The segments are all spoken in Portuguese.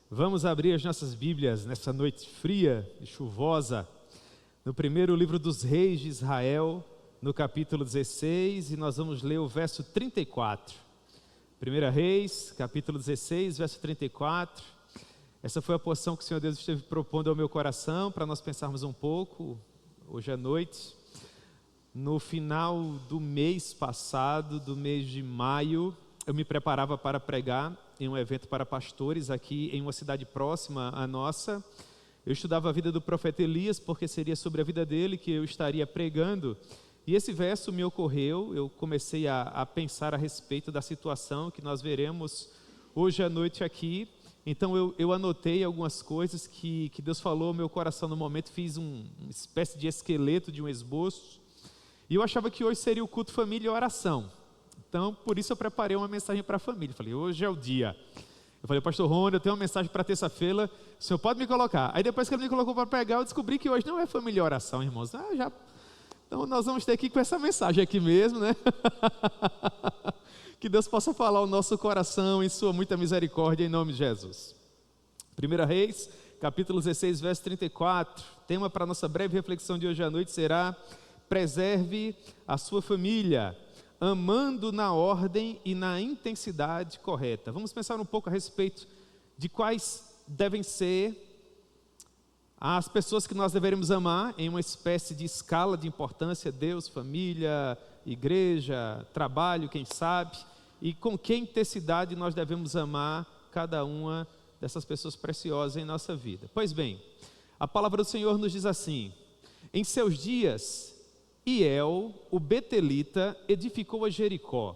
Vamos abrir as nossas Bíblias nessa noite fria e chuvosa, no primeiro livro dos Reis de Israel, no capítulo 16, e nós vamos ler o verso 34. 1 Reis, capítulo 16, verso 34. Essa foi a porção que o Senhor Deus esteve propondo ao meu coração, para nós pensarmos um pouco, hoje à noite. No final do mês passado, do mês de maio, eu me preparava para pregar em um evento para pastores aqui em uma cidade próxima à nossa. Eu estudava a vida do profeta Elias, porque seria sobre a vida dele que eu estaria pregando. E esse verso me ocorreu, eu comecei a pensar a respeito da situação que nós veremos hoje à noite aqui. Então eu anotei algumas coisas que Deus falou ao meu coração no momento, fiz uma espécie de esqueleto de um esboço. E eu achava que hoje seria o culto família e oração. Então, por isso eu preparei uma mensagem para a família. Falei, hoje é o dia. Eu falei, pastor Rony, eu tenho uma mensagem para terça-feira, o senhor pode me colocar? Aí depois que ele me colocou para pregar, eu descobri que hoje não é família e oração, irmãos. Então nós vamos ter aqui com essa mensagem aqui mesmo, né? Que Deus possa falar ao nosso coração em sua muita misericórdia, em nome de Jesus. 1 Reis, capítulo 16, verso 34. Tema para a nossa breve reflexão de hoje à noite será: preserve a sua família, amando na ordem e na intensidade correta. Vamos pensar um pouco a respeito de quais devem ser as pessoas que nós deveremos amar em uma espécie de escala de importância: Deus, família, igreja, trabalho, quem sabe, e com que intensidade nós devemos amar cada uma dessas pessoas preciosas em nossa vida. Pois bem, a palavra do Senhor nos diz assim: em seus dias, Hiel, o betelita, edificou a Jericó.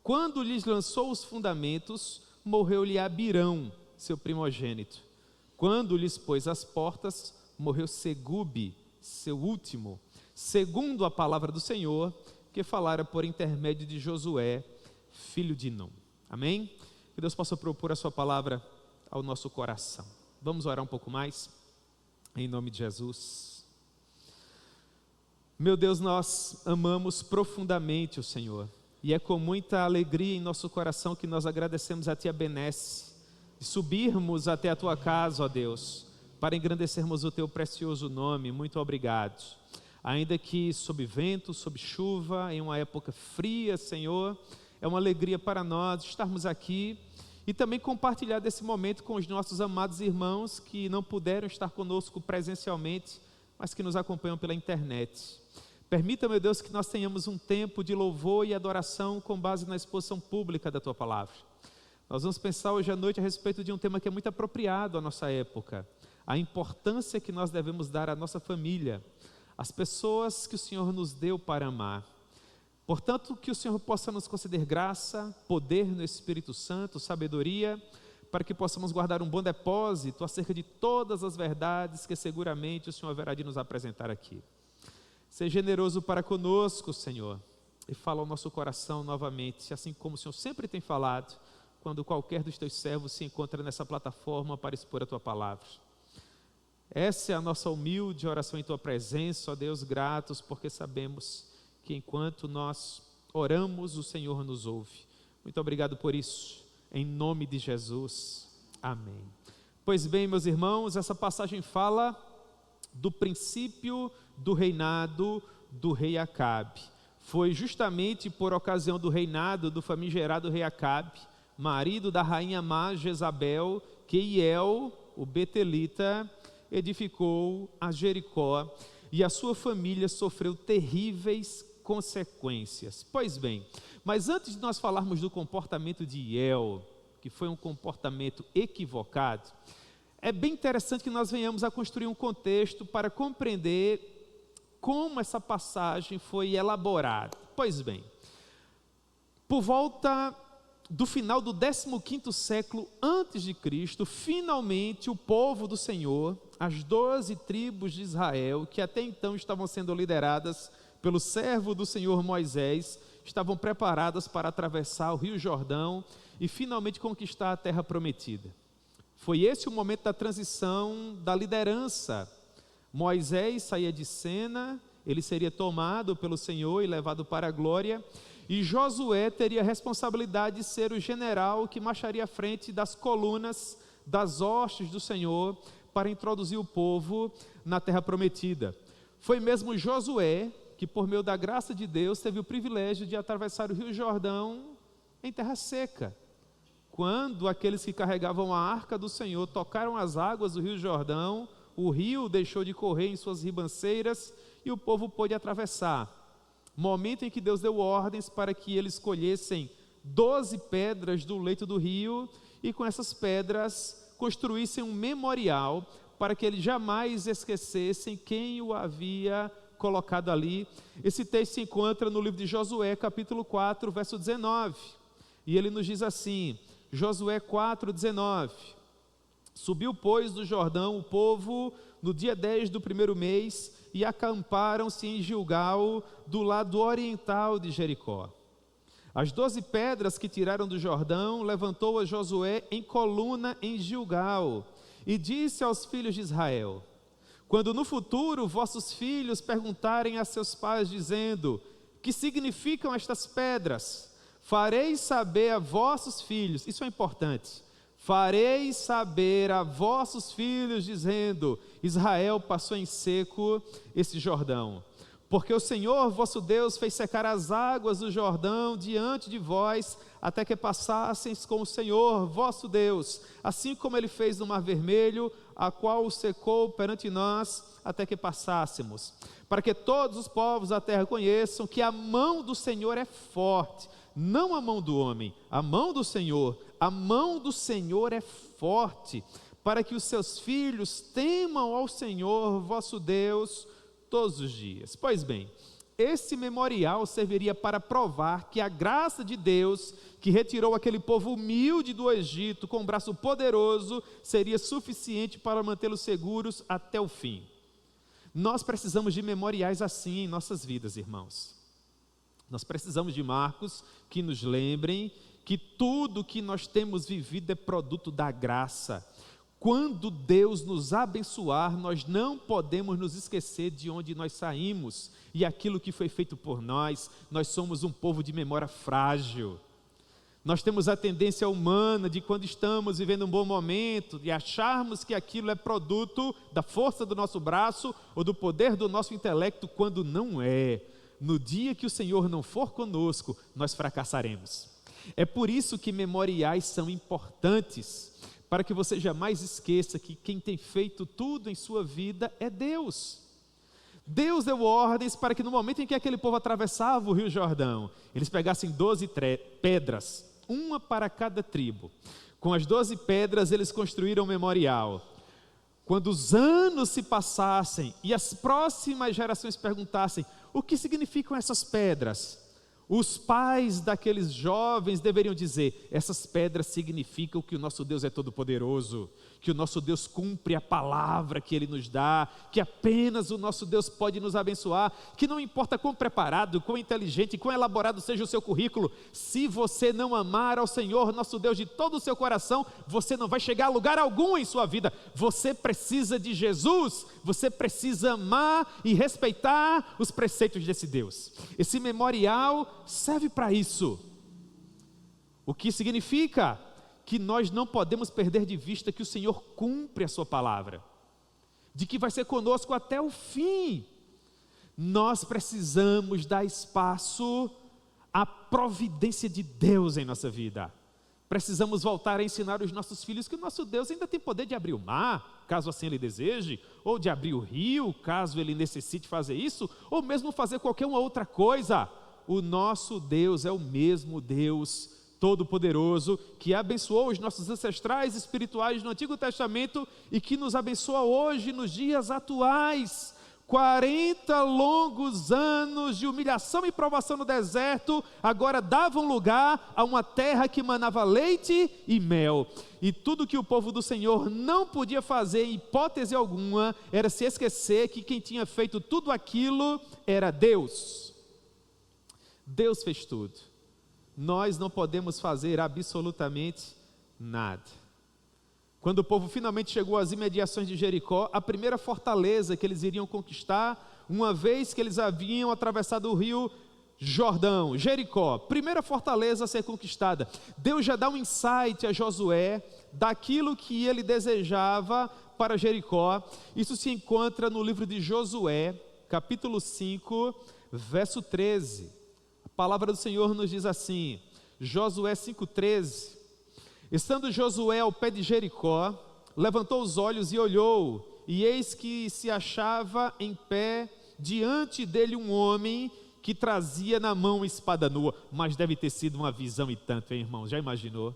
Quando lhes lançou os fundamentos, morreu-lhe Abirão, seu primogênito. Quando lhes pôs as portas, morreu Segube, seu último, segundo a palavra do Senhor, que falara por intermédio de Josué, filho de Num. Amém? Que Deus possa propor a sua palavra ao nosso coração. Vamos orar um pouco mais? Em nome de Jesus. Meu Deus, nós amamos profundamente o Senhor, e é com muita alegria em nosso coração que nós agradecemos a Ti a benesse de subirmos até a Tua casa, ó Deus, para engrandecermos o Teu precioso nome. Muito obrigado. Ainda que sob vento, sob chuva, em uma época fria, Senhor, é uma alegria para nós estarmos aqui e também compartilhar desse momento com os nossos amados irmãos que não puderam estar conosco presencialmente, mas que nos acompanham pela internet. Permita, meu Deus, que nós tenhamos um tempo de louvor e adoração com base na exposição pública da Tua palavra. Nós vamos pensar hoje à noite a respeito de um tema que é muito apropriado à nossa época: a importância que nós devemos dar à nossa família, às pessoas que o Senhor nos deu para amar. Portanto, que o Senhor possa nos conceder graça, poder no Espírito Santo, sabedoria, para que possamos guardar um bom depósito acerca de todas as verdades que seguramente o Senhor haverá de nos apresentar aqui. Seja generoso para conosco, Senhor, e fala ao nosso coração novamente, assim como o Senhor sempre tem falado, quando qualquer dos Teus servos se encontra nessa plataforma para expor a Tua palavra. Essa é a nossa humilde oração em Tua presença, ó Deus, gratos, porque sabemos que enquanto nós oramos, o Senhor nos ouve. Muito obrigado por isso, em nome de Jesus, amém. Pois bem, meus irmãos, essa passagem fala do princípio do reinado do rei Acabe. Foi justamente por ocasião do reinado do famigerado rei Acabe, marido da rainha má Jezabel, que Hiel, o betelita, edificou a Jericó, e a sua família sofreu terríveis consequências. Pois bem, mas antes de nós falarmos do comportamento de Hiel, que foi um comportamento equivocado, é bem interessante que nós venhamos a construir um contexto para compreender como essa passagem foi elaborada. Pois bem, por volta do final do 15º século antes de Cristo, finalmente o povo do Senhor, as 12 tribos de Israel, que até então estavam sendo lideradas pelo servo do Senhor Moisés, estavam preparadas para atravessar o Rio Jordão e finalmente conquistar a terra prometida. Foi esse o momento da transição da liderança. Moisés saía de cena, ele seria tomado pelo Senhor e levado para a glória, e Josué teria a responsabilidade de ser o general que marcharia à frente das colunas das hostes do Senhor para introduzir o povo na terra prometida. Foi mesmo Josué que, por meio da graça de Deus, teve o privilégio de atravessar o Rio Jordão em terra seca. Quando aqueles que carregavam a arca do Senhor tocaram as águas do Rio Jordão, o rio deixou de correr em suas ribanceiras e o povo pôde atravessar. Momento em que Deus deu ordens para que eles colhessem 12 pedras do leito do rio e com essas pedras construíssem um memorial para que eles jamais esquecessem quem o havia colocado ali. Esse texto se encontra no livro de Josué, capítulo 4, verso 19. E ele nos diz assim, Josué 4, 19. Subiu, pois, do Jordão o povo no dia 10 do primeiro mês e acamparam-se em Gilgal, do lado oriental de Jericó. As 12 pedras que tiraram do Jordão levantou a Josué em coluna em Gilgal e disse aos filhos de Israel: quando no futuro vossos filhos perguntarem a seus pais dizendo: que significam estas pedras? Fareis saber a vossos filhos, isso é importante, fareis saber a vossos filhos dizendo: Israel passou em seco esse Jordão. Porque o Senhor vosso Deus fez secar as águas do Jordão diante de vós, até que passasseis com o Senhor vosso Deus, assim como Ele fez no Mar Vermelho, a qual o secou perante nós, até que passássemos. Para que todos os povos da terra conheçam que a mão do Senhor é forte, não a mão do homem, a mão do Senhor é forte, para que os seus filhos temam ao Senhor vosso Deus todos os dias. Pois bem, esse memorial serviria para provar que a graça de Deus, que retirou aquele povo humilde do Egito com um braço poderoso, seria suficiente para mantê-los seguros até o fim. Nós precisamos de memoriais assim em nossas vidas, irmãos. Nós precisamos de marcos que nos lembrem que tudo que nós temos vivido é produto da graça. Quando Deus nos abençoar, nós não podemos nos esquecer de onde nós saímos e aquilo que foi feito por nós. Nós somos um povo de memória frágil. Nós temos a tendência humana de, quando estamos vivendo um bom momento, de acharmos que aquilo é produto da força do nosso braço ou do poder do nosso intelecto, quando não é. No dia que o Senhor não for conosco, nós fracassaremos. É por isso que memoriais são importantes, para que você jamais esqueça que quem tem feito tudo em sua vida é Deus. Deus deu ordens para que no momento em que aquele povo atravessava o Rio Jordão, eles pegassem 12 pedras, uma para cada tribo. Com as 12 pedras eles construíram um memorial. Quando os anos se passassem e as próximas gerações perguntassem: o que significam essas pedras? Os pais daqueles jovens deveriam dizer: essas pedras significam que o nosso Deus é todo-poderoso, que o nosso Deus cumpre a palavra que Ele nos dá, que apenas o nosso Deus pode nos abençoar, que não importa quão preparado, quão inteligente, quão elaborado seja o seu currículo, se você não amar ao Senhor, nosso Deus, de todo o seu coração, você não vai chegar a lugar algum em sua vida. Você precisa de Jesus, você precisa amar e respeitar os preceitos desse Deus. Esse memorial serve para isso. O que significa que nós não podemos perder de vista que o Senhor cumpre a sua palavra, de que vai ser conosco até o fim. Nós precisamos dar espaço à providência de Deus em nossa vida. Precisamos voltar a ensinar os nossos filhos que o nosso Deus ainda tem poder de abrir o mar, caso assim Ele deseje, ou de abrir o rio, caso Ele necessite fazer isso, ou mesmo fazer qualquer uma outra coisa. O nosso Deus é o mesmo Deus Todo-Poderoso, que abençoou os nossos ancestrais espirituais no Antigo Testamento e que nos abençoa hoje nos dias atuais. 40 longos anos de humilhação e provação no deserto agora davam lugar a uma terra que manava leite e mel. E tudo que o povo do Senhor não podia fazer, em hipótese alguma, era se esquecer que quem tinha feito tudo aquilo era Deus. Deus fez tudo. Nós não podemos fazer absolutamente nada. Quando o povo finalmente chegou às imediações de Jericó, a primeira fortaleza que eles iriam conquistar, uma vez que eles haviam atravessado o rio Jordão, Jericó, primeira fortaleza a ser conquistada. Deus já dá um insight a Josué daquilo que ele desejava para Jericó. Isso se encontra no livro de Josué, capítulo 5, verso 13. A palavra do Senhor nos diz assim, Josué 5,13: estando Josué ao pé de Jericó, levantou os olhos e olhou, e eis que se achava em pé diante dele um homem que trazia na mão espada nua. Mas deve ter sido uma visão e tanto, hein, irmão? Já imaginou?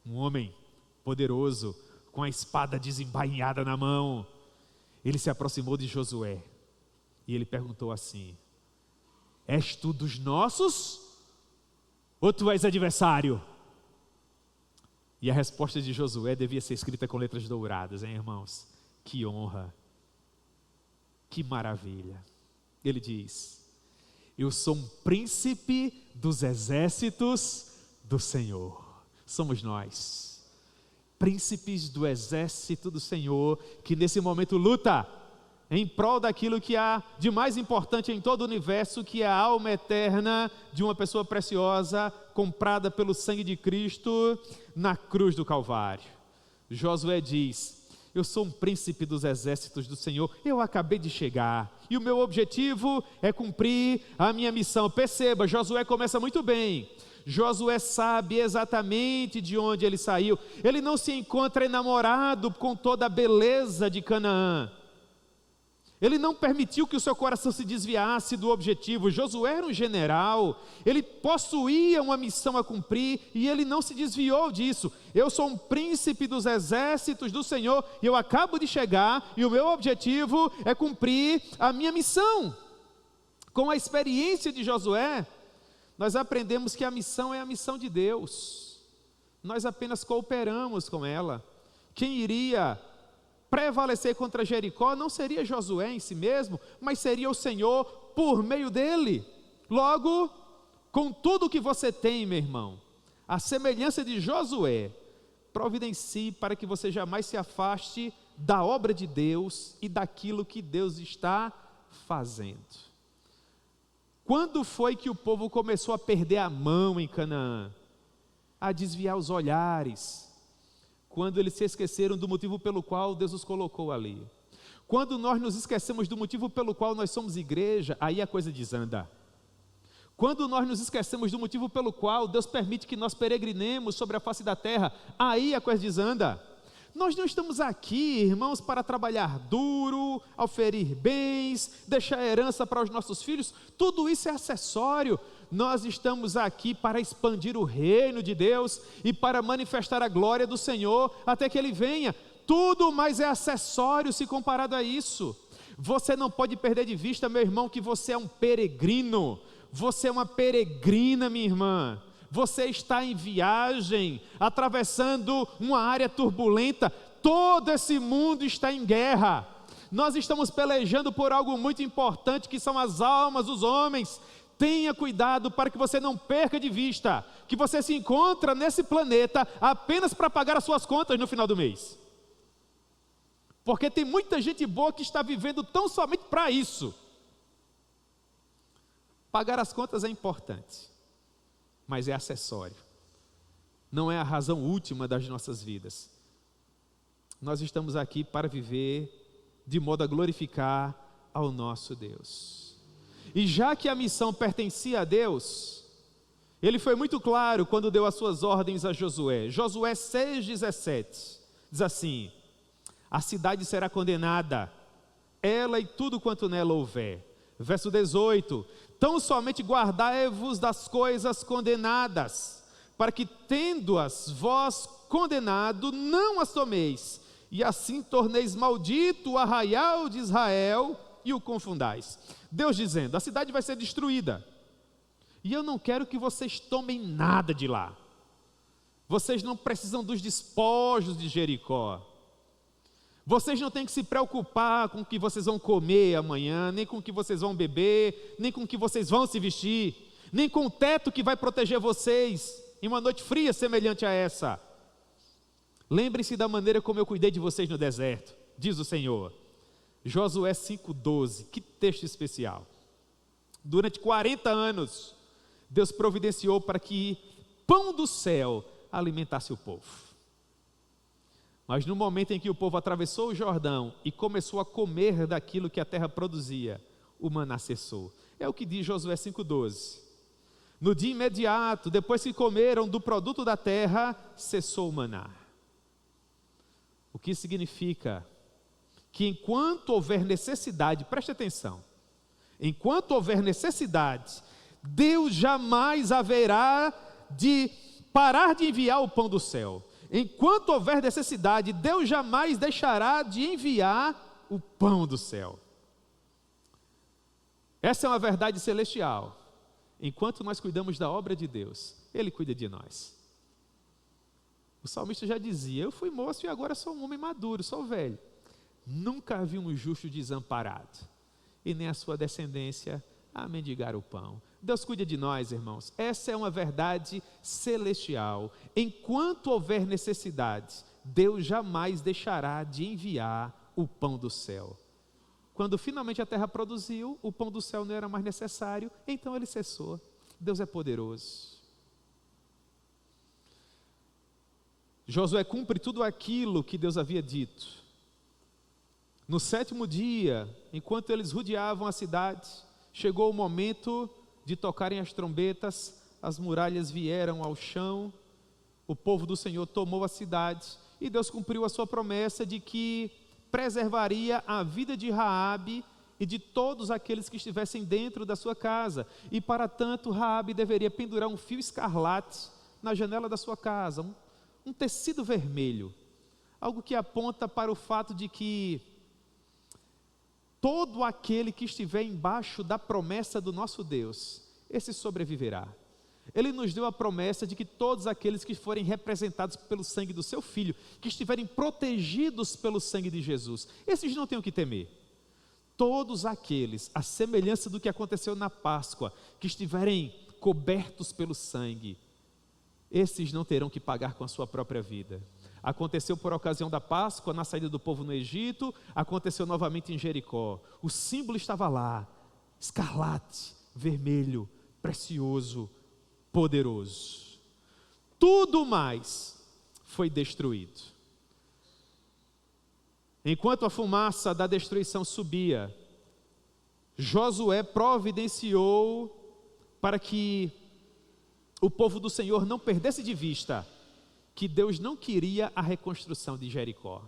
Um homem poderoso, com a espada desembainhada na mão. Ele se aproximou de Josué e ele perguntou assim: és tu dos nossos ou tu és adversário? E a resposta de Josué devia ser escrita com letras douradas, hein, irmãos? Que honra, que maravilha. Ele diz: eu sou um príncipe dos exércitos do Senhor. Somos nós, príncipes do exército do Senhor, que nesse momento luta em prol daquilo que há de mais importante em todo o universo, que é a alma eterna de uma pessoa preciosa, comprada pelo sangue de Cristo na cruz do Calvário. Josué diz: eu sou um príncipe dos exércitos do Senhor, eu acabei de chegar, e o meu objetivo é cumprir a minha missão. Perceba, Josué começa muito bem. Josué sabe exatamente de onde ele saiu. Ele não se encontra enamorado com toda a beleza de Canaã. Ele não permitiu que o seu coração se desviasse do objetivo. Josué era um general, ele possuía uma missão a cumprir e ele não se desviou disso. Eu sou um príncipe dos exércitos do Senhor e eu acabo de chegar e o meu objetivo é cumprir a minha missão. Com a experiência de Josué, nós aprendemos que a missão é a missão de Deus. Nós apenas cooperamos com ela. Quem iria prevalecer contra Jericó não seria Josué em si mesmo, mas seria o Senhor por meio dele. Logo, com tudo que você tem, meu irmão, a semelhança de Josué, providencie para que você jamais se afaste da obra de Deus e daquilo que Deus está fazendo. Quando foi que o povo começou a perder a mão em Canaã? A desviar os olhares, quando eles se esqueceram do motivo pelo qual Deus os colocou ali. Quando nós nos esquecemos do motivo pelo qual nós somos igreja, aí a coisa desanda. Quando nós nos esquecemos do motivo pelo qual Deus permite que nós peregrinemos sobre a face da terra, aí a coisa desanda. Nós não estamos aqui, irmãos, para trabalhar duro, oferir bens, deixar herança para os nossos filhos. Tudo isso é acessório. Nós estamos aqui para expandir o reino de Deus e para manifestar a glória do Senhor até que Ele venha. Tudo mais é acessório se comparado a isso. Você não pode perder de vista, meu irmão, que você é um peregrino. Você é uma peregrina, minha irmã. Você está em viagem, atravessando uma área turbulenta. Todo esse mundo está em guerra. Nós estamos pelejando por algo muito importante, que são as almas dos homens. Tenha cuidado para que você não perca de vista que você se encontra nesse planeta apenas para pagar as suas contas no final do mês. Porque tem muita gente boa que está vivendo tão somente para isso. Pagar as contas é importante, mas é acessório. Não é a razão última das nossas vidas. Nós estamos aqui para viver de modo a glorificar ao nosso Deus. E já que a missão pertencia a Deus, Ele foi muito claro quando deu as suas ordens a Josué. Josué 6,17 diz assim: a cidade será condenada, ela e tudo quanto nela houver. Verso 18: tão somente guardai-vos das coisas condenadas, para que, tendo-as vós condenado, não as tomeis, e assim torneis maldito o arraial de Israel e o confundais. Deus dizendo: a cidade vai ser destruída, e eu não quero que vocês tomem nada de lá. Vocês não precisam dos despojos de Jericó. Vocês não têm que se preocupar com o que vocês vão comer amanhã, nem com o que vocês vão beber, nem com o que vocês vão se vestir, nem com o teto que vai proteger vocês em uma noite fria semelhante a essa. Lembre-se da maneira como eu cuidei de vocês no deserto, diz o Senhor. Josué 5,12, que texto especial. Durante 40 anos, Deus providenciou para que pão do céu alimentasse o povo. Mas no momento em que o povo atravessou o Jordão e começou a comer daquilo que a terra produzia, o maná cessou. É o que diz Josué 5,12. No dia imediato, depois que comeram do produto da terra, cessou o maná. O que significa que enquanto houver necessidade, preste atenção, enquanto houver necessidade, Deus jamais haverá de parar de enviar o pão do céu. Enquanto houver necessidade, Deus jamais deixará de enviar o pão do céu. Essa é uma verdade celestial. Enquanto nós cuidamos da obra de Deus, Ele cuida de nós. O salmista já dizia: eu fui moço e agora sou um homem maduro, sou velho. Nunca vi um justo desamparado, e nem a sua descendência a mendigar o pão. Deus cuida de nós, irmãos. Essa é uma verdade celestial. Enquanto houver necessidade, Deus jamais deixará de enviar o pão do céu. Quando finalmente a terra produziu, o pão do céu não era mais necessário, então ele cessou. Deus é poderoso. Josué cumpre tudo aquilo que Deus havia dito. No 7º dia, enquanto eles rodeavam a cidade, chegou o momento de tocarem as trombetas, as muralhas vieram ao chão, o povo do Senhor tomou a cidade, e Deus cumpriu a sua promessa de que preservaria a vida de Raabe e de todos aqueles que estivessem dentro da sua casa. E para tanto, Raabe deveria pendurar um fio escarlate na janela da sua casa, um tecido vermelho, algo que aponta para o fato de que todo aquele que estiver embaixo da promessa do nosso Deus, esse sobreviverá. Ele nos deu a promessa de que todos aqueles que forem representados pelo sangue do seu Filho, que estiverem protegidos pelo sangue de Jesus, esses não têm o que temer. Todos aqueles, à semelhança do que aconteceu na Páscoa, que estiverem cobertos pelo sangue, esses não terão que pagar com a sua própria vida. Aconteceu por ocasião da Páscoa, na saída do povo no Egito, aconteceu novamente em Jericó. O símbolo estava lá, escarlate, vermelho, precioso, poderoso. Tudo mais foi destruído. Enquanto a fumaça da destruição subia, Josué providenciou para que o povo do Senhor não perdesse de vista que Deus não queria a reconstrução de Jericó.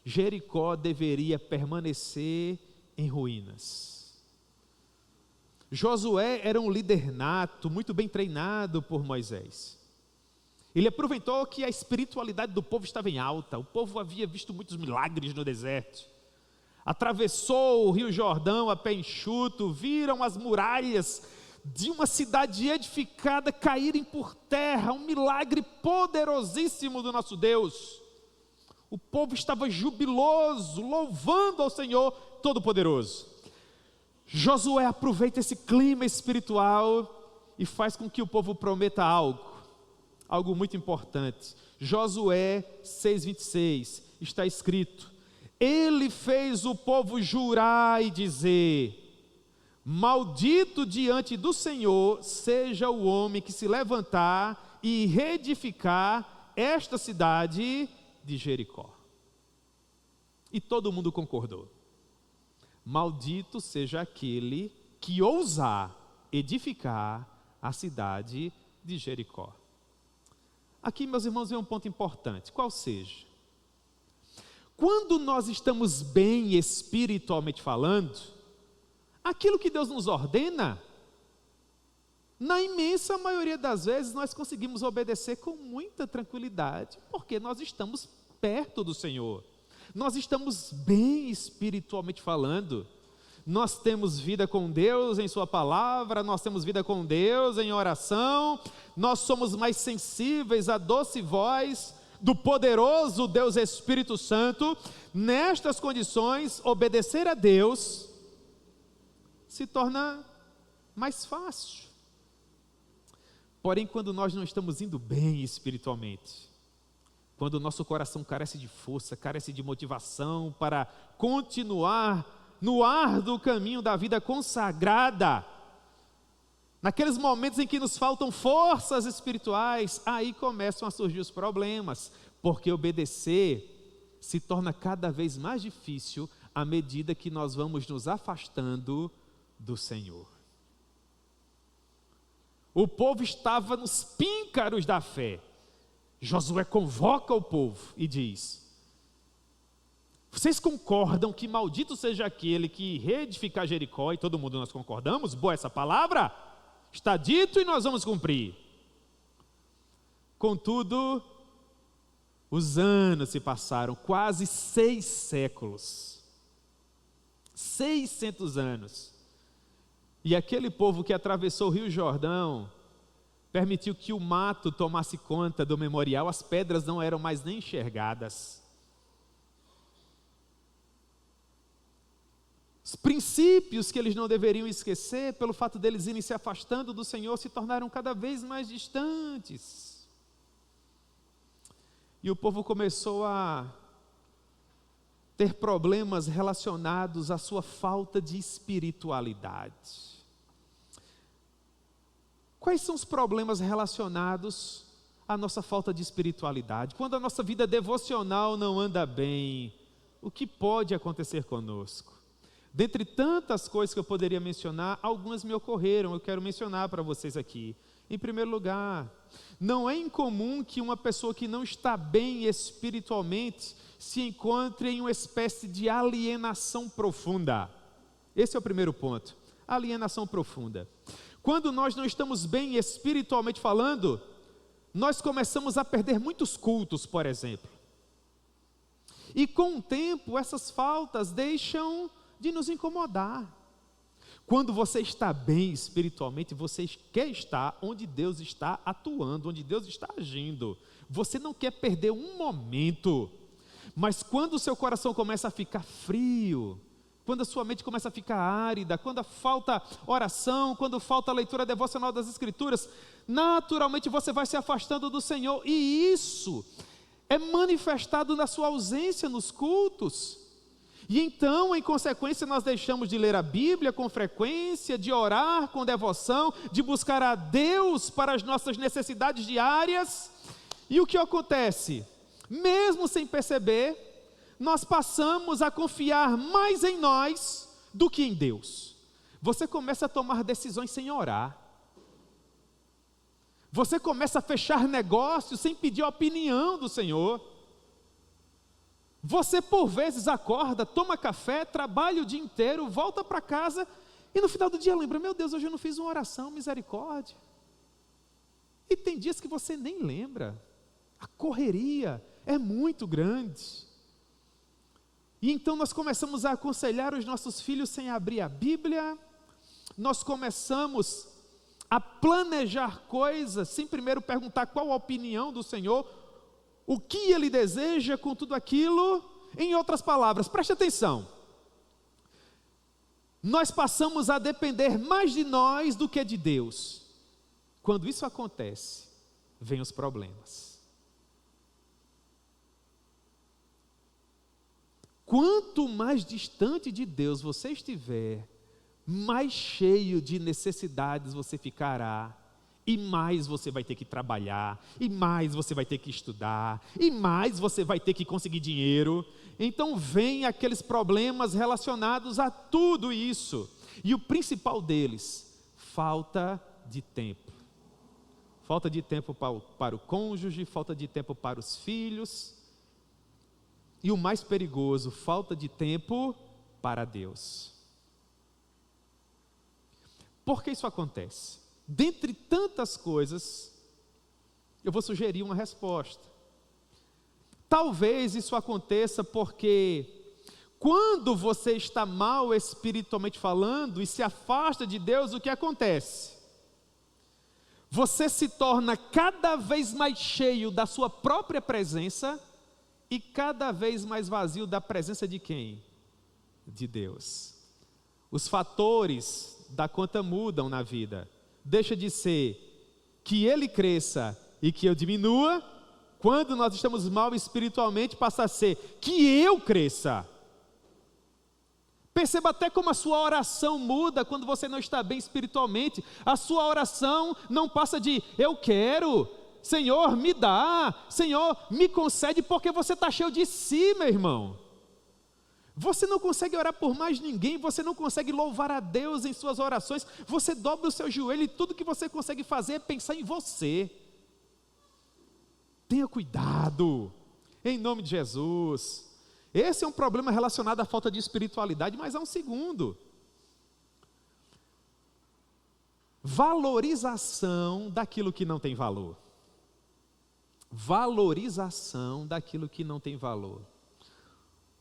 Jericó deveria permanecer em ruínas. Josué era um líder nato, muito bem treinado por Moisés. Ele aproveitou que a espiritualidade do povo estava em alta. O povo havia visto muitos milagres no deserto. Atravessou o rio Jordão a pé enxuto, viram as muralhas de uma cidade edificada caírem por terra, um milagre poderosíssimo do nosso Deus. O povo estava jubiloso, louvando ao Senhor Todo-Poderoso. Josué aproveita esse clima espiritual e faz com que o povo prometa algo muito importante. Josué 6,26, está escrito: ele fez o povo jurar e dizer: maldito diante do Senhor seja o homem que se levantar e reedificar esta cidade de Jericó. E todo mundo concordou. Maldito seja aquele que ousar edificar a cidade de Jericó. Aqui, meus irmãos, vem um ponto importante. Qual seja? Quando nós estamos bem espiritualmente falando, aquilo que Deus nos ordena, na imensa maioria das vezes nós conseguimos obedecer com muita tranquilidade, porque nós estamos perto do Senhor, nós estamos bem espiritualmente falando, nós temos vida com Deus em sua palavra, nós temos vida com Deus em oração, nós somos mais sensíveis à doce voz do poderoso Deus Espírito Santo. Nestas condições, obedecer a Deus se torna mais fácil. Porém, quando nós não estamos indo bem espiritualmente, quando o nosso coração carece de força, carece de motivação para continuar no árduo caminho da vida consagrada, naqueles momentos em que nos faltam forças espirituais, aí começam a surgir os problemas, porque obedecer se torna cada vez mais difícil à medida que nós vamos nos afastando do Senhor. O povo estava nos píncaros da fé. Josué convoca o povo e diz: vocês concordam que maldito seja aquele que reedificar Jericó? E todo mundo nós concordamos? Boa essa palavra? Está dito e nós vamos cumprir. Contudo, os anos se passaram, quase 6 séculos. 600 anos. E aquele povo que atravessou o Rio Jordão permitiu que o mato tomasse conta do memorial, as pedras não eram mais nem enxergadas. Os princípios que eles não deveriam esquecer, pelo fato deles irem se afastando do Senhor, se tornaram cada vez mais distantes. E o povo começou a ter problemas relacionados à sua falta de espiritualidade. Quais são os problemas relacionados à nossa falta de espiritualidade? Quando a nossa vida devocional não anda bem, o que pode acontecer conosco? Dentre tantas coisas que eu poderia mencionar, algumas me ocorreram, eu quero mencionar para vocês aqui. Em primeiro lugar, não é incomum que uma pessoa que não está bem espiritualmente se encontre em uma espécie de alienação profunda. Esse é o primeiro ponto, alienação profunda. Quando nós não estamos bem espiritualmente falando, nós começamos a perder muitos cultos, por exemplo. E com o tempo, essas faltas deixam de nos incomodar. Quando você está bem espiritualmente, você quer estar onde Deus está atuando, onde Deus está agindo. Você não quer perder um momento. Mas quando o seu coração começa a ficar frio, quando a sua mente começa a ficar árida, quando falta oração, quando falta a leitura devocional das Escrituras, naturalmente você vai se afastando do Senhor, e isso é manifestado na sua ausência nos cultos. E então, em consequência, nós deixamos de ler a Bíblia com frequência, de orar com devoção, de buscar a Deus para as nossas necessidades diárias. E o que acontece? Mesmo sem perceber, nós passamos a confiar mais em nós do que em Deus. Você começa a tomar decisões sem orar. Você começa a fechar negócios sem pedir a opinião do Senhor. Você por vezes acorda, toma café, trabalha o dia inteiro, volta para casa e no final do dia lembra: meu Deus, hoje eu não fiz uma oração, misericórdia. E tem dias que você nem lembra. A correria é muito grande. E então nós começamos a aconselhar os nossos filhos sem abrir a Bíblia. Nós começamos a planejar coisas sem primeiro perguntar qual a opinião do Senhor, o que Ele deseja com tudo aquilo. Em outras palavras, preste atenção, nós passamos a depender mais de nós do que de Deus. Quando isso acontece, vêm os problemas. Quanto mais distante de Deus você estiver, mais cheio de necessidades você ficará, e mais você vai ter que trabalhar, e mais você vai ter que estudar, e mais você vai ter que conseguir dinheiro. Então vem aqueles problemas relacionados a tudo isso, e o principal deles, falta de tempo. Falta de tempo para o cônjuge, falta de tempo para os filhos, e o mais perigoso, falta de tempo para Deus. Por que isso acontece? Dentre tantas coisas, eu vou sugerir uma resposta. Talvez isso aconteça porque quando você está mal espiritualmente falando e se afasta de Deus, o que acontece? Você se torna cada vez mais cheio da sua própria presença e cada vez mais vazio da presença de quem? De Deus. Os fatores da conta mudam na vida. Deixa de ser que Ele cresça e que eu diminua. Quando nós estamos mal espiritualmente, passa a ser que eu cresça. Perceba até como a sua oração muda quando você não está bem espiritualmente. A sua oração não passa de eu quero, Senhor me dá, Senhor me concede, porque você está cheio de si, meu irmão. Você não consegue orar por mais ninguém, você não consegue louvar a Deus em suas orações, você dobra o seu joelho e tudo que você consegue fazer é pensar em você. Tenha cuidado, em nome de Jesus. Esse é um problema relacionado à falta de espiritualidade, mas há um segundo. Valorização daquilo que não tem valor. Valorização daquilo que não tem valor.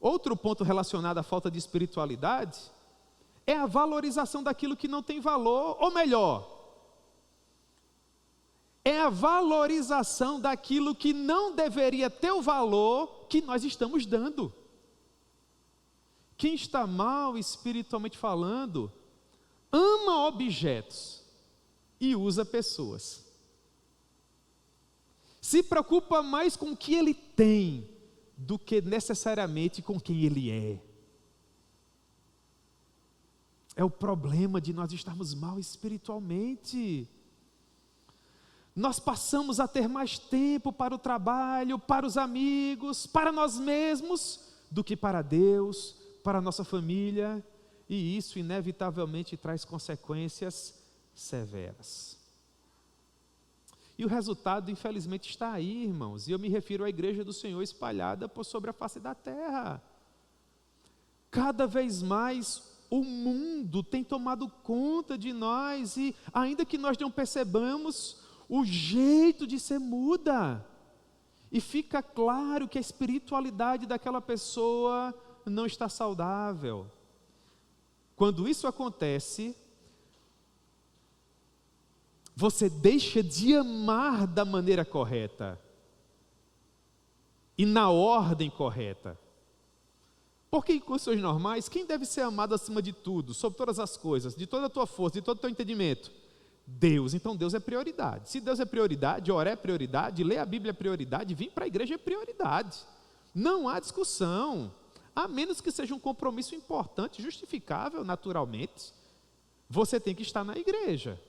Outro ponto relacionado à falta de espiritualidade é a valorização daquilo que não tem valor, ou melhor, é a valorização daquilo que não deveria ter o valor que nós estamos dando. Quem está mal espiritualmente falando, ama objetos e usa pessoas. Se preocupa mais com o que ele tem do que necessariamente com quem ele é. É o problema de nós estarmos mal espiritualmente. Nós passamos a ter mais tempo para o trabalho, para os amigos, para nós mesmos, do que para Deus, para a nossa família, e isso inevitavelmente traz consequências severas. E o resultado, infelizmente, está aí, irmãos, e eu me refiro à igreja do Senhor espalhada por sobre a face da terra. Cada vez mais o mundo tem tomado conta de nós, e ainda que nós não percebamos, o jeito de ser muda, e fica claro que a espiritualidade daquela pessoa não está saudável. Quando isso acontece, você deixa de amar da maneira correta e na ordem correta. Porque em condições normais, quem deve ser amado acima de tudo, sobre todas as coisas, de toda a tua força, de todo o teu entendimento? Deus. Então Deus é prioridade. Se Deus é prioridade, orar é prioridade, ler a Bíblia é prioridade, vir para a igreja é prioridade. Não há discussão, a menos que seja um compromisso importante, justificável naturalmente, você tem que estar na igreja.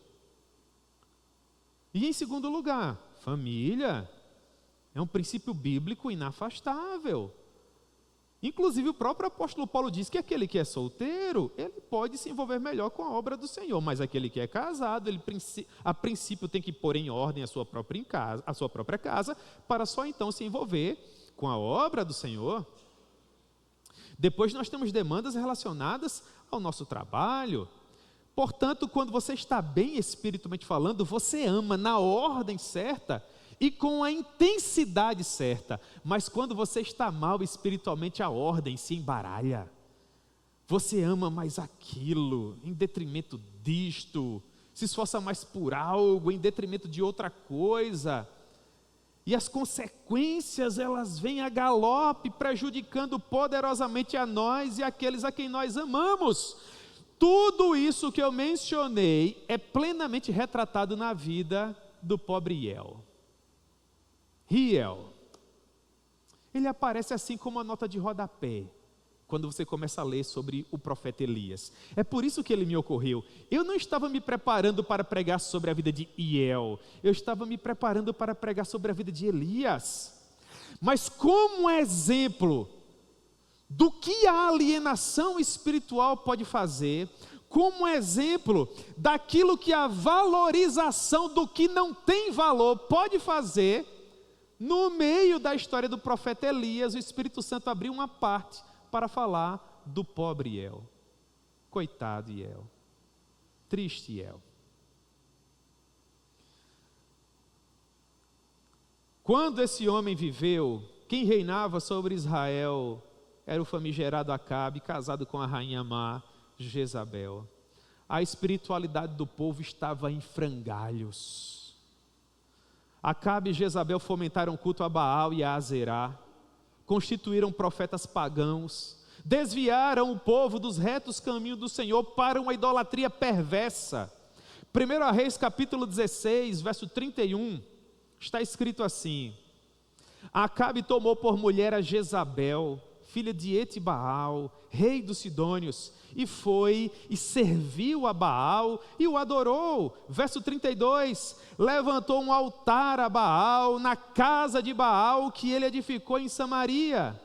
E em segundo lugar, família é um princípio bíblico inafastável. Inclusive o próprio apóstolo Paulo diz que aquele que é solteiro, ele pode se envolver melhor com a obra do Senhor, mas aquele que é casado, ele a princípio tem que pôr em ordem a sua própria casa, para só então se envolver com a obra do Senhor. Depois nós temos demandas relacionadas ao nosso trabalho. Portanto, quando você está bem espiritualmente falando, você ama na ordem certa e com a intensidade certa. Mas quando você está mal espiritualmente, a ordem se embaralha. Você ama mais aquilo, em detrimento disto, se esforça mais por algo, em detrimento de outra coisa. E as consequências, elas vêm a galope, prejudicando poderosamente a nós e aqueles a quem nós amamos. Tudo isso que eu mencionei é plenamente retratado na vida do pobre Hiel. Hiel. Ele aparece assim como uma nota de rodapé, quando você começa a ler sobre o profeta Elias. É por isso que ele me ocorreu. Eu não estava me preparando para pregar sobre a vida de Hiel, eu estava me preparando para pregar sobre a vida de Elias. Mas como exemplo do que a alienação espiritual pode fazer, como exemplo daquilo que a valorização do que não tem valor pode fazer, no meio da história do profeta Elias, o Espírito Santo abriu uma parte para falar do pobre Hiel. Coitado Hiel, triste Hiel. Quando esse homem viveu, quem reinava sobre Israel era o famigerado Acabe, casado com a rainha má, Jezabel. A espiritualidade do povo estava em frangalhos. Acabe e Jezabel fomentaram culto a Baal e a Azerá, constituíram profetas pagãos, desviaram o povo dos retos caminhos do Senhor para uma idolatria perversa. 1 Reis capítulo 16, verso 31, está escrito assim: Acabe tomou por mulher a Jezabel, filha de Etibaal, rei dos Sidônios, e foi e serviu a Baal e o adorou. Verso 32, levantou um altar a Baal na casa de Baal que ele edificou em Samaria.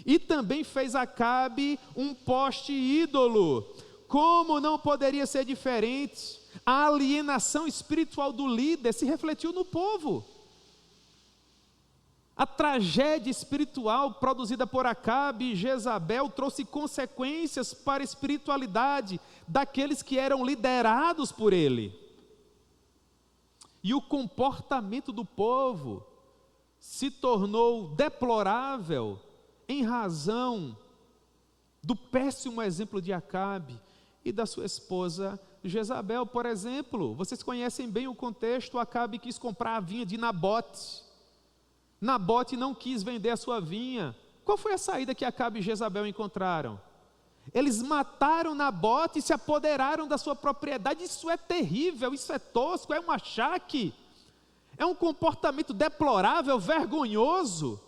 E também fez Acabe um poste ídolo. Como não poderia ser diferente? A alienação espiritual do líder se refletiu no povo. A tragédia espiritual produzida por Acabe e Jezabel trouxe consequências para a espiritualidade daqueles que eram liderados por ele. E o comportamento do povo se tornou deplorável em razão do péssimo exemplo de Acabe e da sua esposa Jezabel. Por exemplo, vocês conhecem bem o contexto. Acabe quis comprar a vinha de Nabote. Nabote não quis vender a sua vinha. Qual foi a saída que Acabe e Jezabel encontraram? Eles mataram Nabote e se apoderaram da sua propriedade. Isso é terrível, isso é tosco, é um achaque, é um comportamento deplorável, vergonhoso.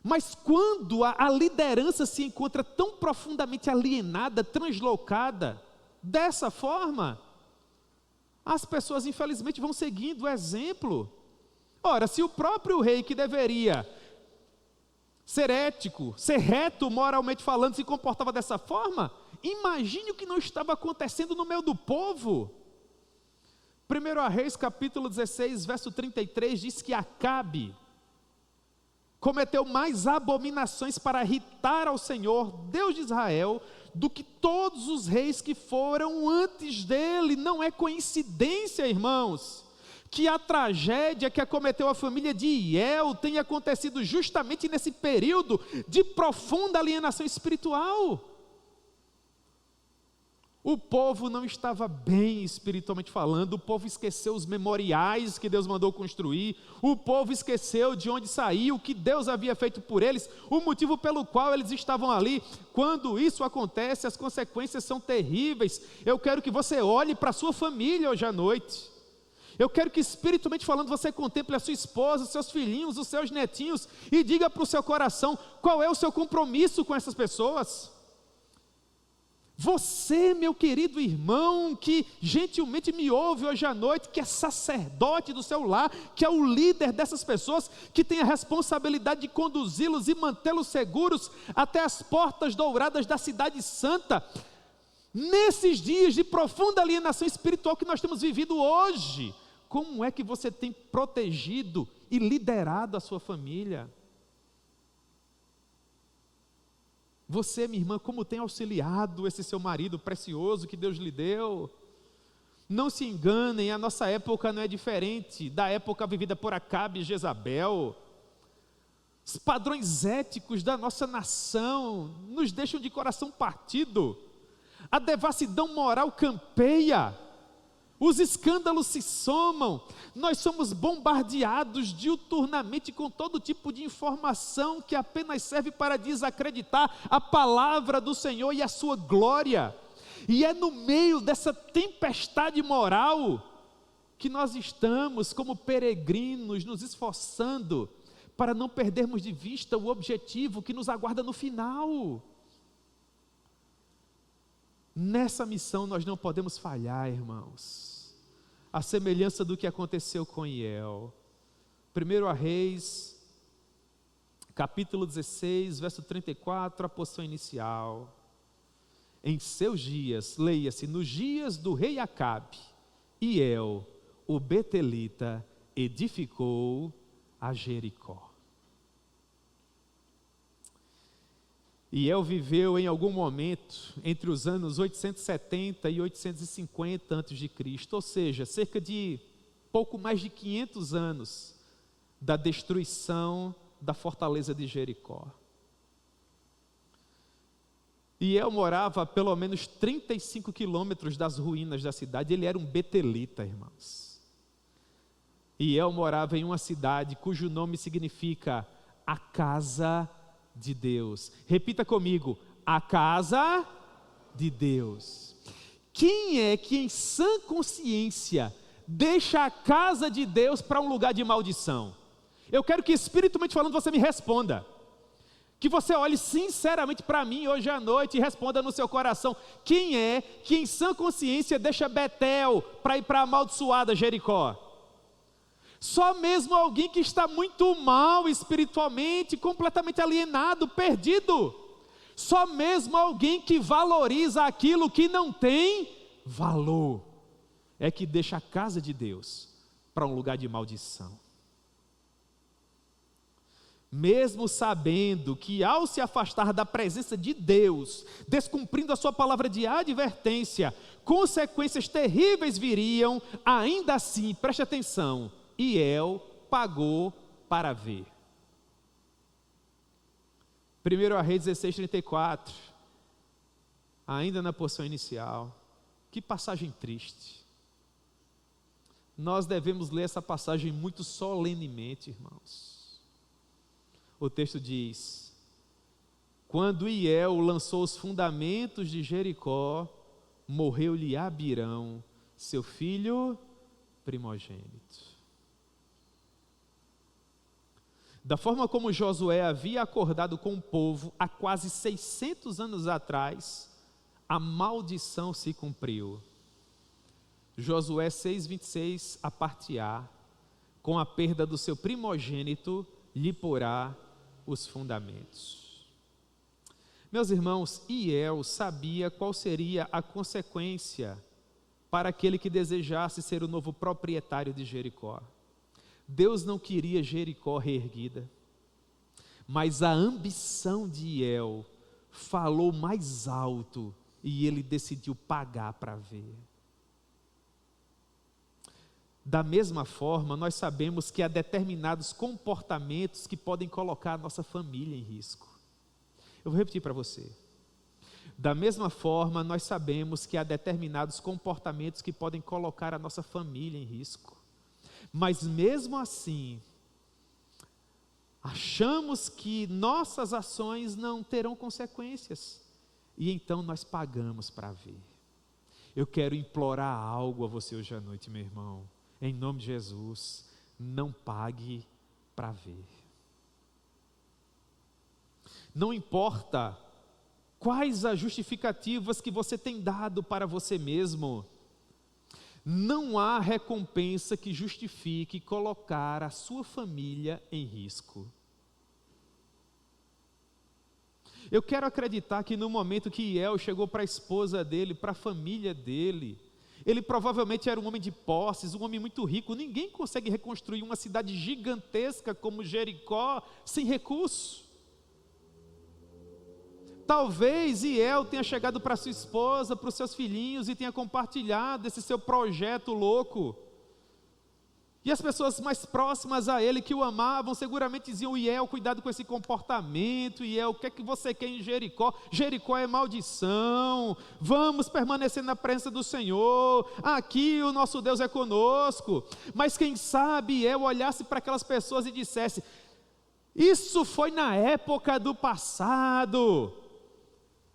Mas quando a liderança se encontra tão profundamente alienada, translocada, dessa forma, as pessoas infelizmente vão seguindo o exemplo. Ora, se o próprio rei, que deveria ser ético, ser reto moralmente falando, se comportava dessa forma, imagine o que não estava acontecendo no meio do povo. 1 Reis capítulo 16, verso 33, diz que Acabe cometeu mais abominações para irritar ao Senhor, Deus de Israel, do que todos os reis que foram antes dele. Não é coincidência, irmãos, que a tragédia que acometeu a família de Iel tenha acontecido justamente nesse período de profunda alienação espiritual. O povo não estava bem espiritualmente falando, o povo esqueceu os memoriais que Deus mandou construir, o povo esqueceu de onde saiu, o que Deus havia feito por eles, o motivo pelo qual eles estavam ali. Quando isso acontece, as consequências são terríveis. Eu quero que você olhe para a sua família hoje à noite. Eu quero que espiritualmente falando você contemple a sua esposa, os seus filhinhos, os seus netinhos e diga para o seu coração qual é o seu compromisso com essas pessoas. Você, meu querido irmão, que gentilmente me ouve hoje à noite, que é sacerdote do seu lar, que é o líder dessas pessoas, que tem a responsabilidade de conduzi-los e mantê-los seguros até as portas douradas da cidade santa, nesses dias de profunda alienação espiritual que nós temos vivido hoje, como é que você tem protegido e liderado a sua família? Você, minha irmã, como tem auxiliado esse seu marido precioso que Deus lhe deu? Não se enganem, a nossa época não é diferente da época vivida por Acabe e Jezabel. Os padrões éticos da nossa nação nos deixam de coração partido. A devassidão moral campeia. Os escândalos se somam, nós somos bombardeados diuturnamente com todo tipo de informação que apenas serve para desacreditar a palavra do Senhor e a sua glória. E é no meio dessa tempestade moral que nós estamos como peregrinos nos esforçando para não perdermos de vista o objetivo que nos aguarda no final. Nessa missão nós não podemos falhar, irmãos. A semelhança do que aconteceu com Iel. 1 Reis, capítulo 16, verso 34, a porção inicial. Em seus dias, leia-se, nos dias do rei Acabe, Iel, o betelita, edificou a Jericó. Iel viveu em algum momento entre os anos 870 e 850 a.C., ou seja, cerca de pouco mais de 500 anos da destruição da fortaleza de Jericó. Iel morava a pelo menos 35 quilômetros das ruínas da cidade. Ele era um betelita, irmãos. Iel morava em uma cidade cujo nome significa a casa de Deus. Repita comigo: a casa de Deus. Quem é que em sã consciência deixa a casa de Deus para um lugar de maldição? Eu quero que espiritualmente falando você me responda. Que você olhe sinceramente para mim hoje à noite e responda no seu coração: quem é que em sã consciência deixa Betel para ir para a amaldiçoada Jericó? Só mesmo alguém que está muito mal espiritualmente, completamente alienado, perdido. Só mesmo alguém que valoriza aquilo que não tem valor é que deixa a casa de Deus para um lugar de maldição. Mesmo sabendo que ao se afastar da presença de Deus, descumprindo a sua palavra de advertência, consequências terríveis viriam, ainda assim, preste atenção, Hiel pagou para ver. 1 Reis 16:34, ainda na porção inicial. Que passagem triste. Nós devemos ler essa passagem muito solenemente, irmãos. O texto diz: quando Hiel lançou os fundamentos de Jericó, morreu-lhe Abirão, seu filho primogênito. Da forma como Josué havia acordado com o povo há quase 600 anos atrás, a maldição se cumpriu. Josué 6:26, a parte A, com a perda do seu primogênito, lhe porá os fundamentos. Meus irmãos, Hiel sabia qual seria a consequência para aquele que desejasse ser o novo proprietário de Jericó. Deus não queria Jericó reerguida, mas a ambição de Hiel falou mais alto e ele decidiu pagar para ver. Da mesma forma, nós sabemos que há determinados comportamentos que podem colocar a nossa família em risco. Eu vou repetir para você. Da mesma forma, nós sabemos que há determinados comportamentos que podem colocar a nossa família em risco. Mas mesmo assim, achamos que nossas ações não terão consequências. E então nós pagamos para ver. Eu quero implorar algo a você hoje à noite, meu irmão. Em nome de Jesus, não pague para ver. Não importa quais as justificativas que você tem dado para você mesmo, não há recompensa que justifique colocar a sua família em risco. Eu quero acreditar que no momento que Hiel chegou para a esposa dele, para a família dele, ele provavelmente era um homem de posses, um homem muito rico. Ninguém consegue reconstruir uma cidade gigantesca como Jericó sem recurso. Talvez Hiel tenha chegado para sua esposa, para os seus filhinhos e tenha compartilhado esse seu projeto louco. E as pessoas mais próximas a ele, que o amavam, seguramente diziam: Hiel, cuidado com esse comportamento. Hiel, o que é que você quer em Jericó? Jericó é maldição. Vamos permanecer na presença do Senhor. Aqui o nosso Deus é conosco. Mas quem sabe Hiel olhasse para aquelas pessoas e dissesse: isso foi na época do passado.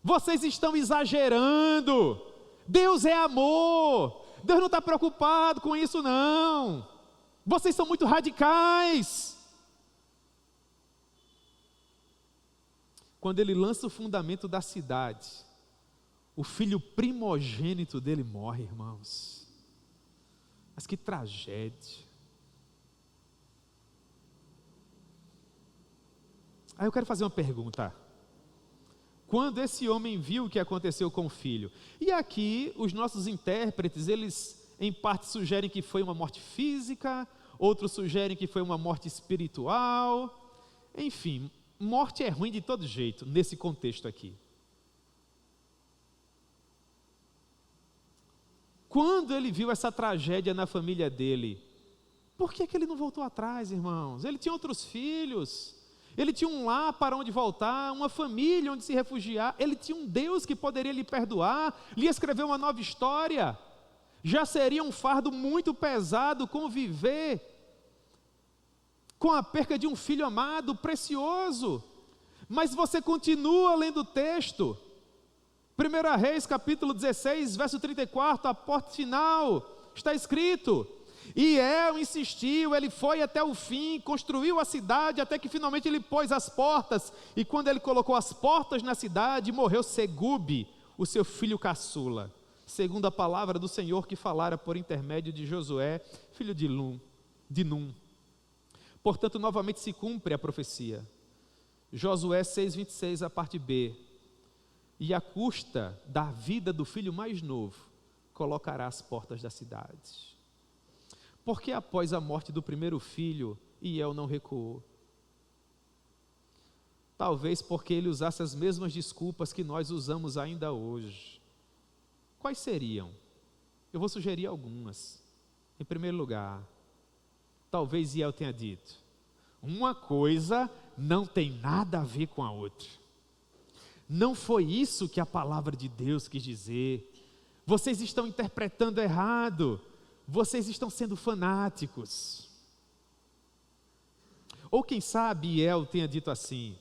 Vocês estão exagerando. Deus é amor. Deus não está preocupado com isso, não. Vocês são muito radicais. Quando ele lança o fundamento da cidade, o filho primogênito dele morre, irmãos. Mas que tragédia. Aí eu quero fazer uma pergunta. Quando esse homem viu o que aconteceu com o filho, e aqui os nossos intérpretes, eles em parte sugerem que foi uma morte física, outros sugerem que foi uma morte espiritual, enfim, morte é ruim de todo jeito, nesse contexto aqui. Quando ele viu essa tragédia na família dele, por que ele não voltou atrás, irmãos? Ele tinha outros filhos, ele tinha um lar para onde voltar, uma família onde se refugiar, ele tinha um Deus que poderia lhe perdoar, lhe escrever uma nova história. Já seria um fardo muito pesado conviver com a perca de um filho amado, precioso. Mas você continua lendo o texto. 1 Reis capítulo 16, verso 34, a parte final, está escrito: E El insistiu, ele foi até o fim, construiu a cidade, até que finalmente ele pôs as portas. E quando ele colocou as portas na cidade, morreu Segube, o seu filho caçula, segundo a palavra do Senhor que falara por intermédio de Josué, filho de Num. Portanto, novamente se cumpre a profecia. Josué 6:26, a parte B. E à custa da vida do filho mais novo, colocará as portas da cidade. Porque após a morte do primeiro filho, El não recuou. Talvez porque ele usasse as mesmas desculpas que nós usamos ainda hoje. Quais seriam? Eu vou sugerir algumas. Em primeiro lugar, talvez El tenha dito: uma coisa não tem nada a ver com a outra. Não foi isso que a palavra de Deus quis dizer. Vocês estão interpretando errado. Vocês estão sendo fanáticos. Ou quem sabe El tenha dito assim: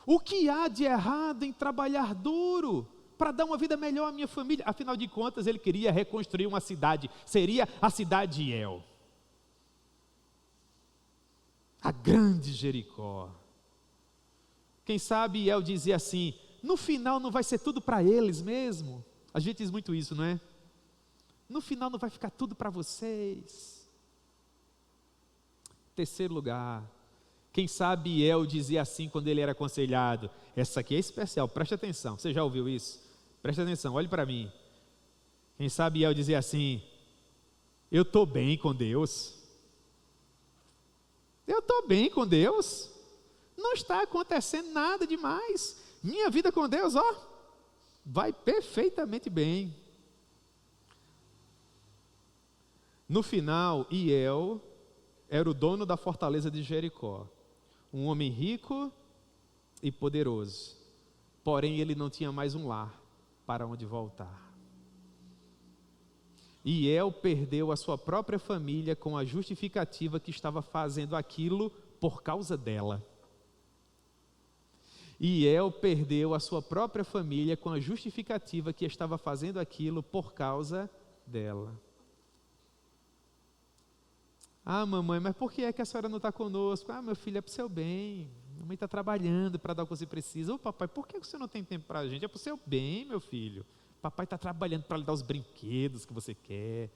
o que há de errado em trabalhar duro para dar uma vida melhor à minha família? Afinal de contas, ele queria reconstruir uma cidade. Seria a cidade de El, a grande Jericó. Quem sabe El dizia assim: no final não vai ser tudo para eles mesmo. A gente diz muito isso, não é? No final não vai ficar tudo para vocês. Terceiro lugar, quem sabe El dizia assim quando ele era aconselhado: essa aqui é especial, preste atenção. Você já ouviu isso? Preste atenção, olhe para mim. Quem sabe El dizia assim: eu estou bem com Deus. Eu estou bem com Deus. Não está acontecendo nada demais. Minha vida com Deus, vai perfeitamente bem. No final, El era o dono da fortaleza de Jericó, um homem rico e poderoso, porém ele não tinha mais um lar para onde voltar. E El perdeu a sua própria família com a justificativa que estava fazendo aquilo por causa dela. E El perdeu a sua própria família com a justificativa que estava fazendo aquilo por causa dela. Ah, mamãe, mas por que é que a senhora não está conosco? Ah, meu filho, é para o seu bem. Mamãe está trabalhando para dar o que você precisa. Ô papai, por que você não tem tempo para a gente? É para o seu bem, meu filho. Papai está trabalhando para lhe dar os brinquedos que você quer.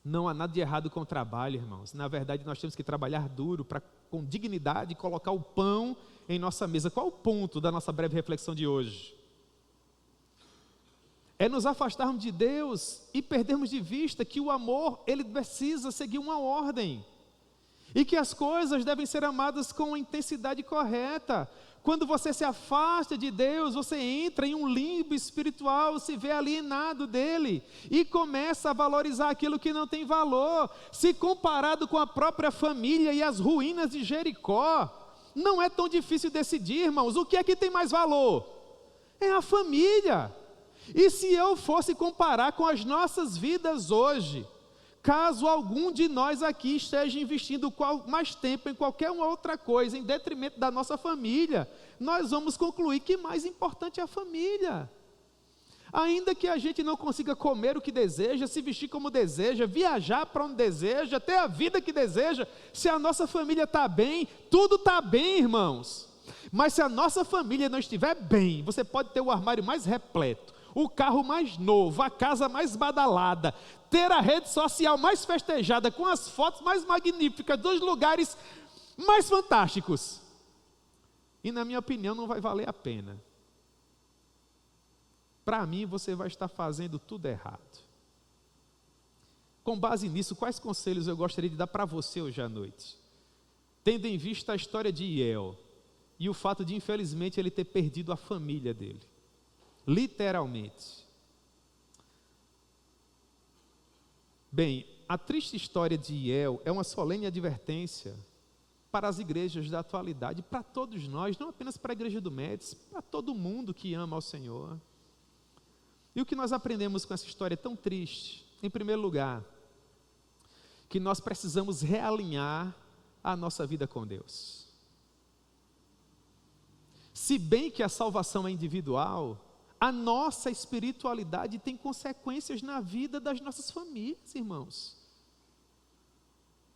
Não há nada de errado com o trabalho, irmãos. Na verdade, nós temos que trabalhar duro para, com dignidade, colocar o pão em nossa mesa. Qual o ponto da nossa breve reflexão de hoje? É nos afastarmos de Deus e perdermos de vista que o amor, ele precisa seguir uma ordem. E que as coisas devem ser amadas com a intensidade correta. Quando você se afasta de Deus, você entra em um limbo espiritual, se vê alienado dele e começa a valorizar aquilo que não tem valor. Se comparado com a própria família e as ruínas de Jericó, não é tão difícil decidir, irmãos. O que é que tem mais valor? É a família. E se eu fosse comparar com as nossas vidas hoje, caso algum de nós aqui esteja investindo mais tempo em qualquer outra coisa, em detrimento da nossa família, nós vamos concluir que mais importante é a família. Ainda que a gente não consiga comer o que deseja, se vestir como deseja, viajar para onde deseja, ter a vida que deseja, se a nossa família está bem, tudo está bem, irmãos. Mas se a nossa família não estiver bem, você pode ter o armário mais repleto, o carro mais novo, a casa mais badalada, ter a rede social mais festejada, com as fotos mais magníficas, dos lugares mais fantásticos. E na minha opinião não vai valer a pena. Para mim você vai estar fazendo tudo errado. Com base nisso, quais conselhos eu gostaria de dar para você hoje à noite? Tendo em vista a história de El e o fato de infelizmente ele ter perdido a família dele. Literalmente. Bem, a triste história de El é uma solene advertência para as igrejas da atualidade, para todos nós, não apenas para a igreja do Médici, para todo mundo que ama ao Senhor. E o que nós aprendemos com essa história tão triste? Em primeiro lugar, que nós precisamos realinhar a nossa vida com Deus. Se bem que a salvação é individual, A nossa espiritualidade tem consequências na vida das nossas famílias, irmãos.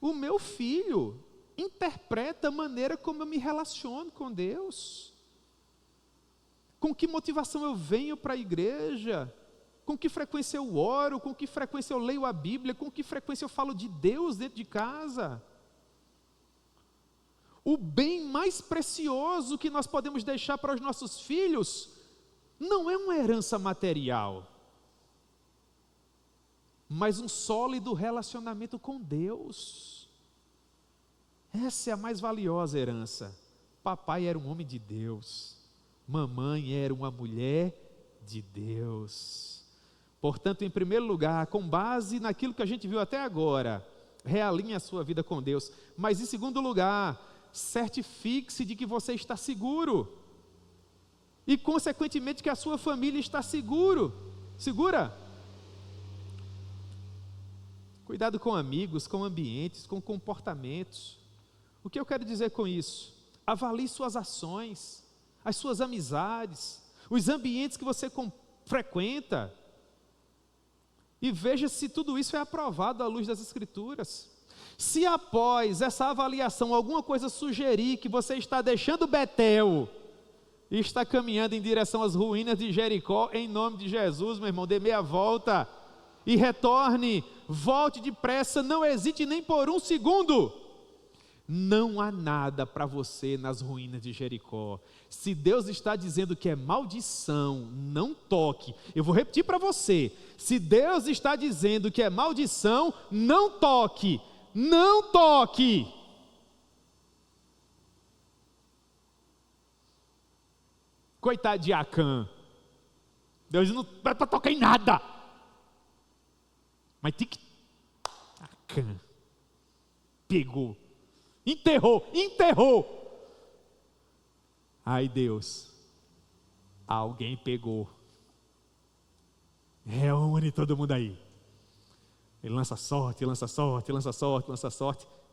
O meu filho interpreta a maneira como eu me relaciono com Deus. Com que motivação eu venho para a igreja? Com que frequência eu oro? Com que frequência eu leio a Bíblia? Com que frequência eu falo de Deus dentro de casa? O bem mais precioso que nós podemos deixar para os nossos filhos não é uma herança material, mas um sólido relacionamento com Deus. Essa é a mais valiosa herança. Papai era um homem de Deus, mamãe era uma mulher de Deus. Portanto, em primeiro lugar, com base naquilo que a gente viu até agora, realinhe a sua vida com Deus. Mas em segundo lugar, certifique-se de que você está seguro. E consequentemente que a sua família está segura. Cuidado com amigos, com ambientes, com comportamentos. O que eu quero dizer com isso? Avalie suas ações, as suas amizades, os ambientes que você frequenta, e veja se tudo isso é aprovado à luz das Escrituras. Se após essa avaliação alguma coisa sugerir que você está deixando Betel e está caminhando em direção às ruínas de Jericó, em nome de Jesus, meu irmão, dê meia volta e retorne, volte depressa, não hesite nem por um segundo. Não há nada para você nas ruínas de Jericó. Se Deus está dizendo que é maldição, não toque. Eu vou repetir para você: se Deus está dizendo que é maldição, não toque, não toque. Coitado de Acã, Deus não vai para tocar em nada, mas tem que... Acã pegou, enterrou. Ai Deus, alguém pegou. Reúne todo mundo aí. Ele lança sorte.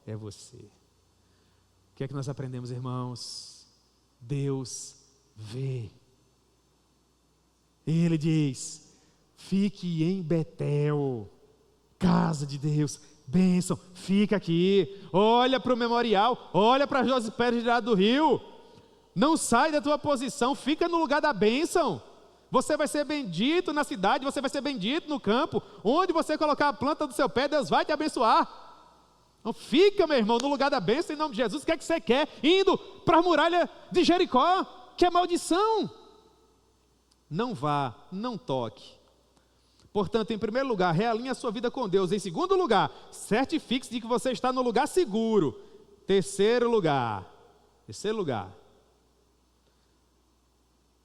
É você. O que é que nós aprendemos, irmãos? Deus vê. Ele diz: fique em Betel, casa de Deus, bênção, fica aqui, olha para o memorial, olha para José Pérez de lá do Rio, não sai da tua posição, fica no lugar da bênção. Você vai ser bendito na cidade, você vai ser bendito no campo, onde você colocar a planta do seu pé, Deus vai te abençoar. Então fica, meu irmão, no lugar da bênção, em nome de Jesus. O que é que você quer? Indo para a muralha de Jericó, que é maldição. Não vá, não toque. Portanto, em primeiro lugar, realinhe a sua vida com Deus. Em segundo lugar, certifique-se de que você está no lugar seguro. Terceiro lugar,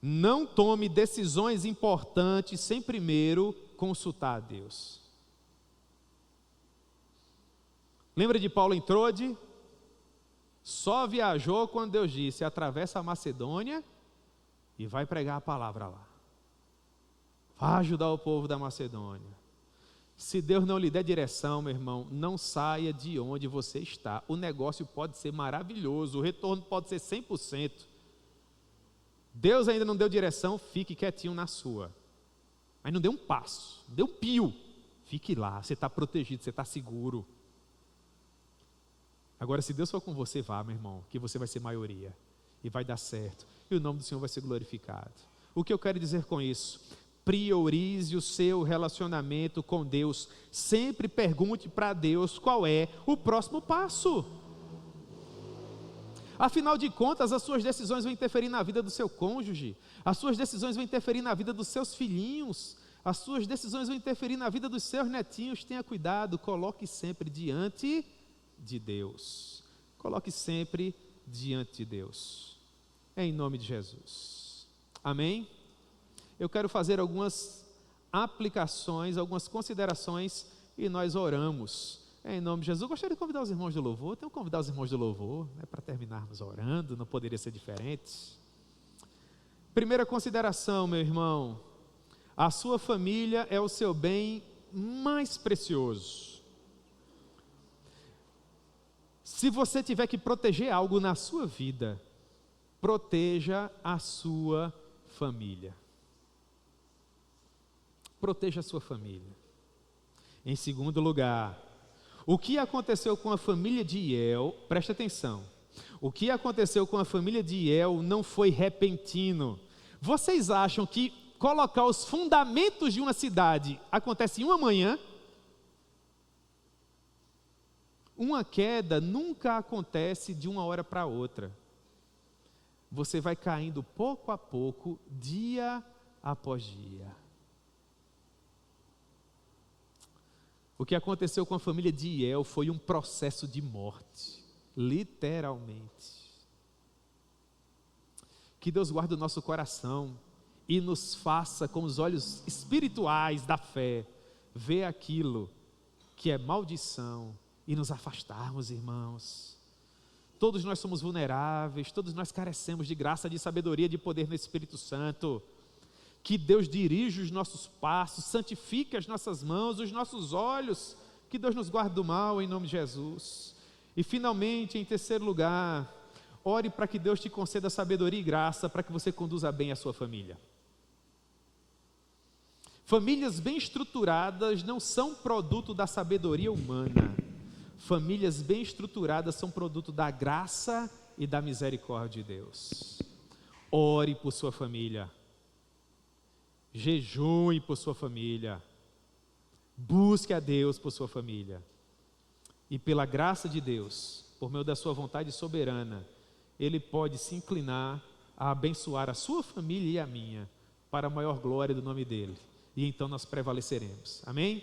não tome decisões importantes sem primeiro consultar a Deus. Lembra de Paulo em Trode? Só viajou quando Deus disse: atravessa a Macedônia e vai pregar a palavra lá. Vai ajudar o povo da Macedônia. Se Deus não lhe der direção, meu irmão, não saia de onde você está. O negócio pode ser maravilhoso, o retorno pode ser 100%. Deus ainda não deu direção, fique quietinho na sua. Mas não dê um passo, não dê um pio. Fique lá, você está protegido, você está seguro. Agora, se Deus for com você, vá, meu irmão, que você vai ser maioria. E vai dar certo. E o nome do Senhor vai ser glorificado. O que eu quero dizer com isso? Priorize o seu relacionamento com Deus. Sempre pergunte para Deus qual é o próximo passo. Afinal de contas, as suas decisões vão interferir na vida do seu cônjuge, as suas decisões vão interferir na vida dos seus filhinhos, as suas decisões vão interferir na vida dos seus netinhos. Tenha cuidado, coloque sempre diante de Deus. Coloque sempre diante de Deus. Em nome de Jesus. Amém? Eu quero fazer algumas aplicações, algumas considerações e nós oramos. Em nome de Jesus. Eu gostaria de convidar os irmãos do louvor. Tenho que convidar os irmãos do louvor, né, para terminarmos orando, não poderia ser diferente. Primeira consideração, meu irmão: a sua família é o seu bem mais precioso. Se você tiver que proteger algo na sua vida, proteja a sua família. proteja a sua família. Em segundo lugar, o que aconteceu com a família de Iel, preste atenção, o que aconteceu com a família de Iel não foi repentino. Vocês acham que colocar os fundamentos de uma cidade acontece em uma manhã? Uma queda nunca acontece de uma hora para outra. Você vai caindo pouco a pouco, dia após dia. O que aconteceu com a família de Iel foi um processo de morte, literalmente. Que Deus guarde o nosso coração e nos faça, com os olhos espirituais da fé, ver aquilo que é maldição e nos afastarmos, irmãos. Todos nós somos vulneráveis, todos nós carecemos de graça, de sabedoria, de poder no Espírito Santo. Que Deus dirija os nossos passos, santifique as nossas mãos, os nossos olhos, que Deus nos guarde do mal, em nome de Jesus. E finalmente, em terceiro lugar, ore para que Deus te conceda sabedoria e graça, para que você conduza bem a sua família. Famílias bem estruturadas não são produto da sabedoria humana. Famílias bem estruturadas são produto da graça e da misericórdia de Deus. Ore por sua família. Jejue por sua família. Busque a Deus por sua família. E pela graça de Deus, por meio da sua vontade soberana, Ele pode se inclinar a abençoar a sua família e a minha, para a maior glória do nome dEle. E então nós prevaleceremos. Amém?